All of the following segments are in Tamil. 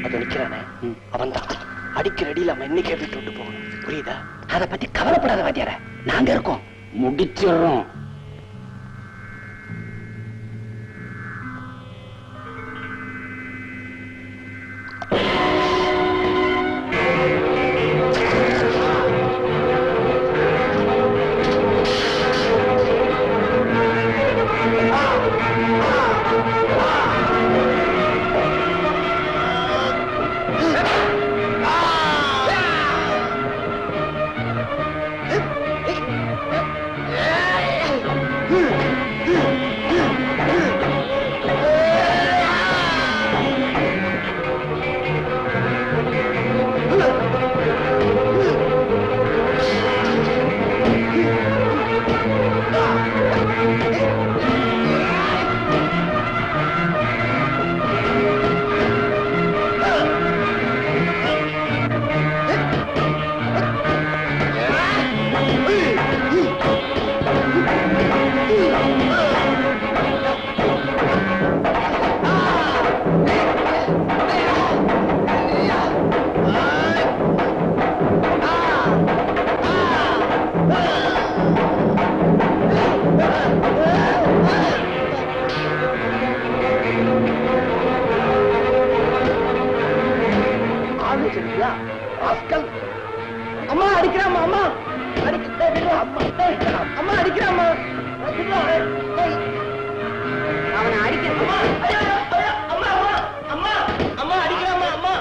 அது நிக்கிறானே அவன் தான். அடிக்கிற அடியில் அவன் இன்னைக்கே வீட்டு விட்டு போகணும். புரியுதா? அதை பத்தி கவலைப்படாத வாத்தியார, நாங்க இருக்கோம், முடிச்சிடுறோம். அம்மா அடிக்கிறாமா, அம்மா அம்மா அடிக்கிறாமா, அவனை அடிக்கிறா. அம்மா அம்மா அம்மா அடிக்கிறாமா, அம்மா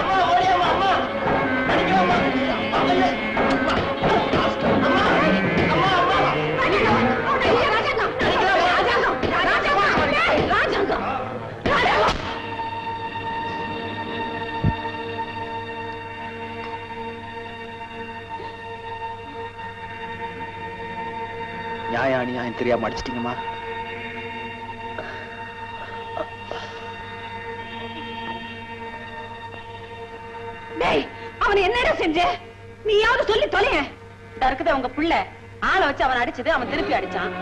அம்மா ஓடியாமா, அம்மா அடிக்கிறாமா, நியாயம் அநியாயம் தெரியாம அடிச்சிட்டீங்கம்மா. அவன் என்னடா செஞ்ச? நீயாவது சொல்லி தொலைய. இருக்குது உங்க புள்ள ஆளை வச்சு அவன் அடிச்சது, அவன் திருப்பி அடிச்சான்.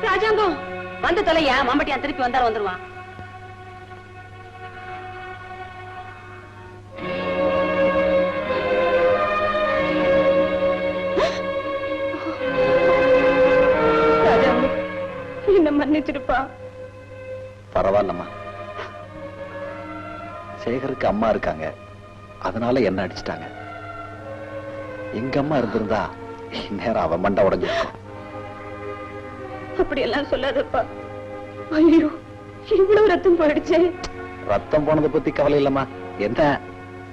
ராஜாங்கம் வந்து தொலையா, மம்பட்டியான் திருப்பி வந்தாலும் வந்துருவான். என்ன மன்னிச்சிருப்பா. பரவாயில்லம்மா, சேகருக்கு அம்மா இருக்காங்க, அதனால என்ன அடிச்சிட்டாங்க. எங்க அம்மா இருந்திருந்தா நேரம் அவன் மண்டை உடைஞ்சிருக்கும். அப்படி எல்லாம் சொல்லாதப்பா. ஐயோ, இவ்வளவு ரத்தம் போயிடுச்சு. ரத்தம் போனதை பத்தி கவலை இல்லம்மா. என்ன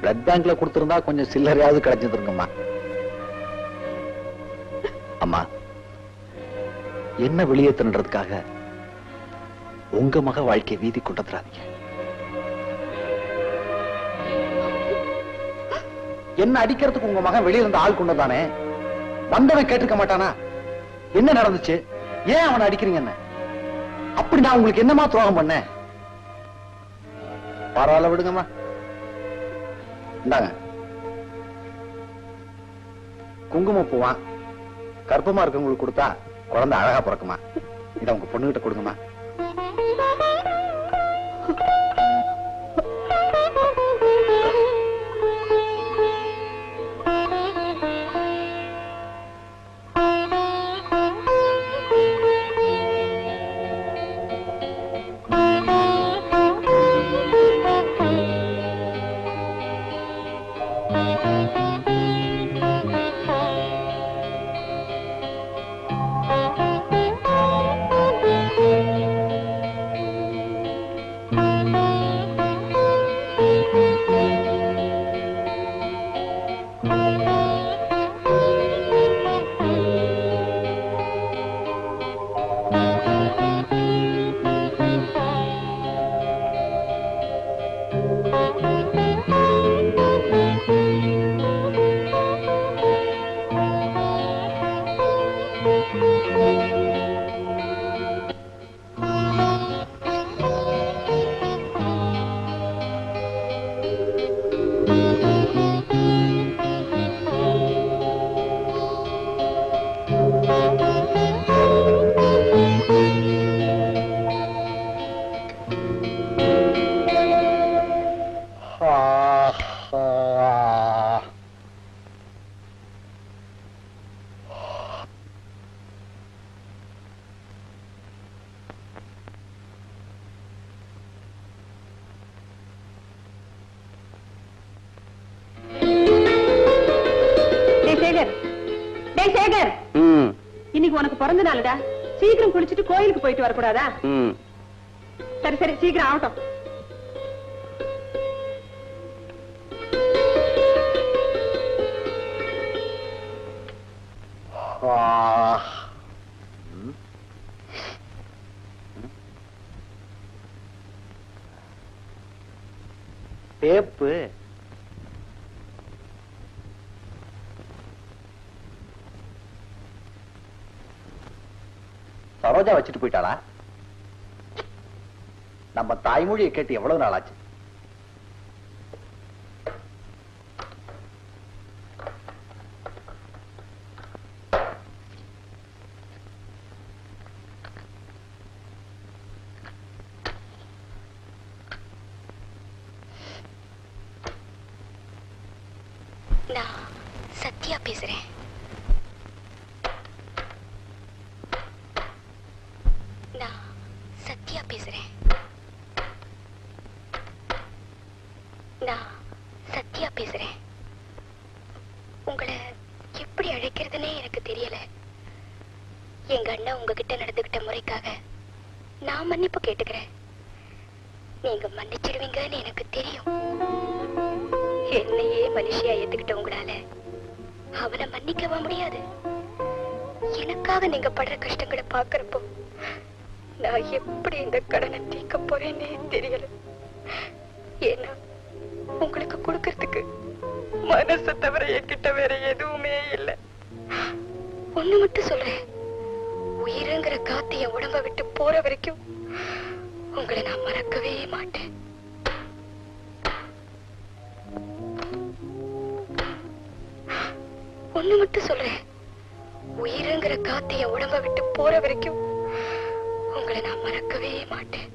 பிளட் பேங்க்ல கொடுத்திருந்தா கொஞ்சம் சில்லறையாவது கிடைச்சிருங்கம்மா. அம்மா, என்ன வெளியே தின்றதுக்காக உங்க மக வாழ்க்கை வீதி கொண்டதுறாதீங்க. என்ன அடிக்கிறதுக்கு உங்க மகன் வெளியில இருந்து ஆள் கொண்டதானே, வந்தவன் கேட்டிருக்க மாட்டானா? என்ன நடந்துச்சு, ஏன் அவனை அடிக்கிறீங்க? என்ன அப்படி நான் உங்களுக்கு என்னமா துரோகம் பண்ண? பரவாயில்ல விடுங்கம்மா. இந்தாங்க குங்குமம் பூவான், கர்ப்பமா இருக்கவங்களுக்கு கொடுத்தா குழந்தை அழகா பிறக்குமா. இதை உங்க பொண்ணுகிட்ட கொடுங்கம்மா. உனக்கு பிறந்த நாளுடா. சீக்கிரம் குளிச்சுட்டு கோயிலுக்கு போயிட்டு வரக்கூடாதா? ம். சரி சரி, சீக்கிரம் ஆகட்டும். டேப்பு சரோஜா வச்சுட்டு போயிட்டாளா? நம்ம தாய்மொழியை கேட்டு எவ்வளவு நாள் ஆச்சு? நான் சத்யா பேசுறேன். நான் சத்யா பேசுறேன். நான் சத்யா பேசுறேன். உங்களை எப்படி அழைக்கிறதுனே எனக்கு தெரியல. எங்க அண்ணன் உங்ககிட்ட நடந்துகிட்ட முறைக்காக நான் மன்னிப்பு கேட்டுக்கிறேன். நீங்க மன்னிச்சிடுவீங்கன்னு எனக்கு தெரியும். என்னையே மனுஷியா ஏத்துக்கிட்ட உங்களால அவனை மன்னிக்கவா முடியாது? எனக்காக நீங்க படுற கஷ்டங்களை பாக்குறப்போ நான் எப்படி இந்த கடனை தீர்க்க போறேன்னே தெரியல. ஏன்னா உங்களுக்கு கொடுக்கறதுக்கு மனசை தவிர என்கிட்ட வேற எதுவுமே இல்லை. ஒண்ணு மட்டும் சொல்றேன், உயிருங்கிற காத்து என் உடம்ப விட்டு போற வரைக்கும் உங்களை நான் மறக்கவே மாட்டேன். ஒண்ணு மட்டும் சொல்றேன், உயிருங்கிற காத்து என் உடம்ப விட்டு போற வரைக்கும் உங்களை நான் மறக்கவே மாட்டேன்.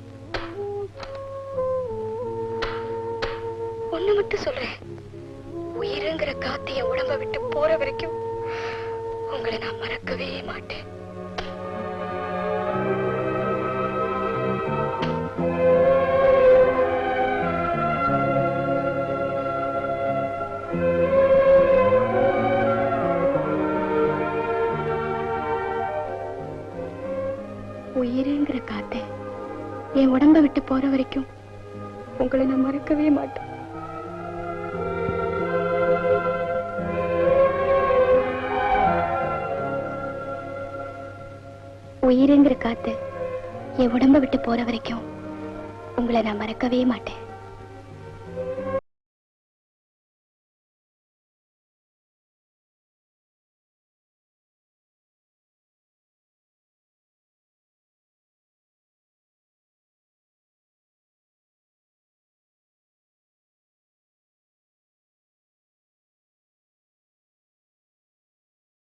ஒண்ணு மட்டும் சொல்றேன், உயிருங்கிற காத்து என் உடம்ப விட்டு போற வரைக்கும் உங்களை நான் மறக்கவே மாட்டேன். உயிருங்கிற காத்து என் உடம்ப விட்டு போற வரைக்கும் உங்களை நான் மறக்கவே மாட்டேன். உயிருங்கிற காத்து என் உடம்ப விட்டு போற வரைக்கும் உங்களை நான் மறக்கவே மாட்டேன்.